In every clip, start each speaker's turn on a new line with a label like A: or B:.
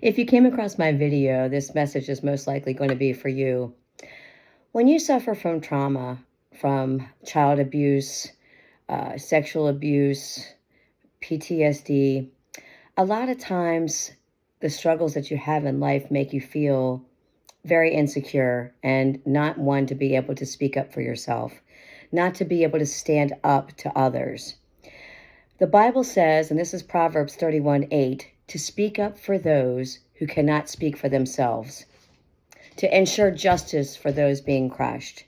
A: If you came across my video, this message is most likely going to be for you. When you suffer from trauma, from child abuse, sexual abuse, PTSD, a lot of times the struggles that you have in life make you feel very insecure and not one to be able to speak up for yourself, not to be able to stand up to others. The Bible says, and this is Proverbs 31:8, to speak up for those who cannot speak for themselves, to ensure justice for those being crushed.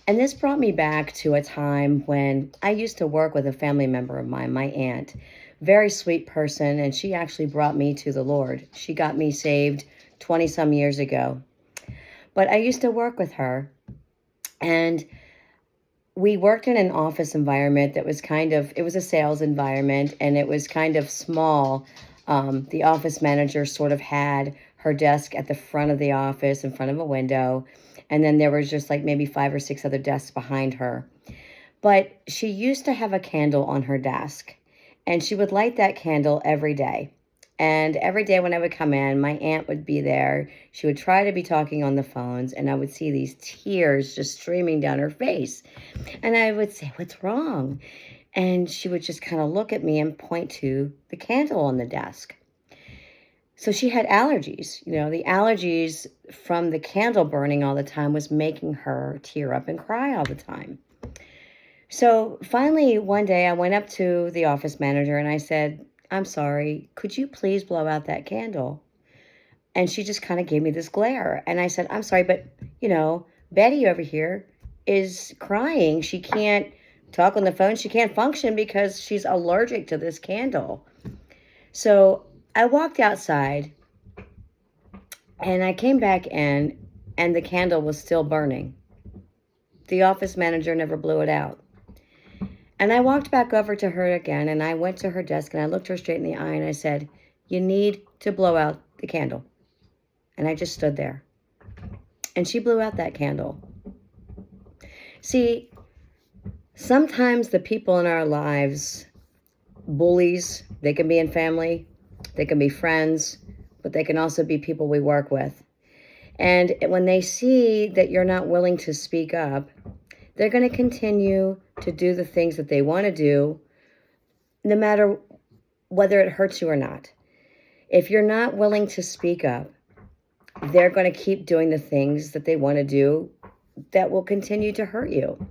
A: And this brought me back to a time when I used to work with a family member of mine, my aunt, very sweet person, and she actually brought me to the Lord. She got me saved 20 some years ago. But I used to work with her, and we worked in an office environment that was it was a sales environment, and it was kind of small. The office manager sort of had her desk at the front of the office in front of a window. And then there was just like maybe 5 or 6 other desks behind her. But she used to have a candle on her desk, and she would light that candle every day. And every day when I would come in, my aunt would be there. She would try to be talking on the phones, and I would see these tears just streaming down her face. And I would say, "What's wrong?" And she would just kind of look at me and point to the candle on the desk. So she had allergies. The allergies from the candle burning all the time was making her tear up and cry all the time. So finally, one day I went up to the office manager and I said, "I'm sorry, could you please blow out that candle?" And she just kind of gave me this glare. And I said, "I'm sorry, but, Betty over here is crying. She can't talk on the phone. She can't function because she's allergic to this candle." So I walked outside and I came back in, and the candle was still burning. The office manager never blew it out. And I walked back over to her again, and I went to her desk and I looked her straight in the eye and I said, "You need to blow out the candle." And I just stood there. And she blew out that candle. See, sometimes the people in our lives, bullies, they can be in family, they can be friends, but they can also be people we work with. And when they see that you're not willing to speak up, they're going to continue to do the things that they want to do, no matter whether it hurts you or not. If you're not willing to speak up, they're going to keep doing the things that they want to do that will continue to hurt you.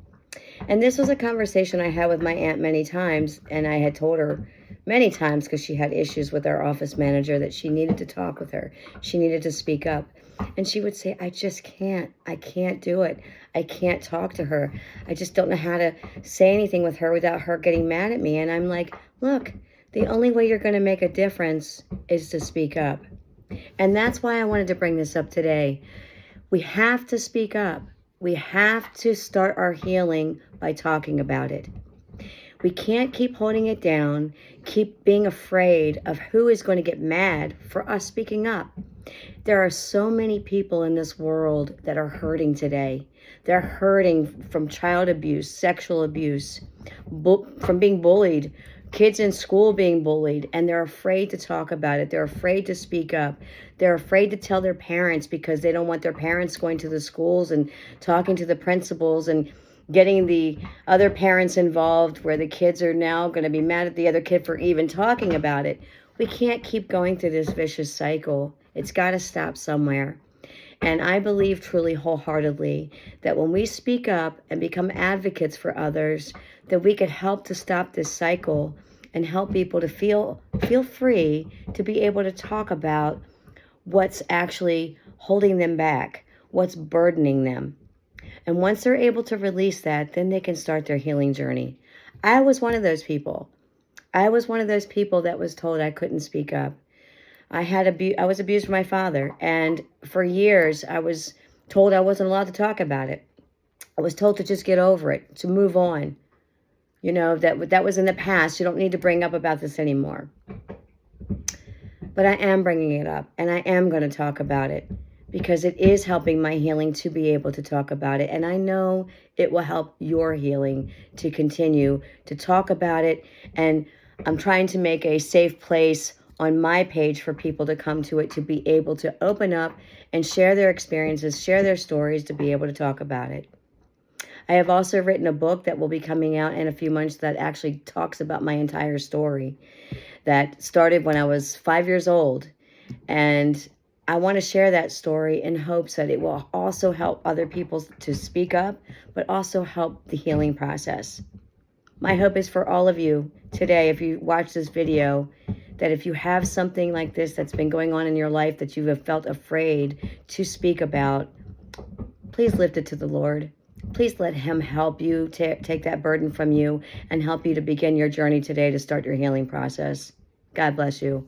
A: And this was a conversation I had with my aunt many times, and I had told her many times, because she had issues with our office manager, that she needed to talk with her. She needed to speak up. And she would say, "I just can't. I can't do it. I can't talk to her. I just don't know how to say anything with her without her getting mad at me." And I'm like, "Look, the only way you're going to make a difference is to speak up." And that's why I wanted to bring this up today. We have to speak up. We have to start our healing by talking about it. We can't keep holding it down, keep being afraid of who is going to get mad for us speaking up. There are so many people in this world that are hurting today. They're hurting from child abuse, sexual abuse, from being bullied, kids in school being bullied, and they're afraid to talk about it. They're afraid to speak up. They're afraid to tell their parents because they don't want their parents going to the schools and talking to the principals and getting the other parents involved, where the kids are now going to be mad at the other kid for even talking about it. We can't keep going through this vicious cycle. It's got to stop somewhere. And I believe truly wholeheartedly that when we speak up and become advocates for others, that we could help to stop this cycle and help people to feel free to be able to talk about what's actually holding them back, what's burdening them. And once they're able to release that, then they can start their healing journey. I was one of those people. I was one of those people that was told I couldn't speak up. I was abused by my father, and for years I was told I wasn't allowed to talk about it. I was told to just get over it, to move on. That was in the past. You don't need to bring up about this anymore. But I am bringing it up, and I am going to talk about it, because it is helping my healing to be able to talk about it. And I know it will help your healing to continue to talk about it. And I'm trying to make a safe place on my page for people to come to it, to be able to open up and share their experiences, share their stories, to be able to talk about it. I have also written a book that will be coming out in a few months that actually talks about my entire story that started when I was 5 years old. And I want to share that story in hopes that it will also help other people to speak up, but also help the healing process. My hope is for all of you today, if you watch this video, that if you have something like this that's been going on in your life that you have felt afraid to speak about, please lift it to the Lord. Please let him help you take that burden from you and help you to begin your journey today to start your healing process. God bless you.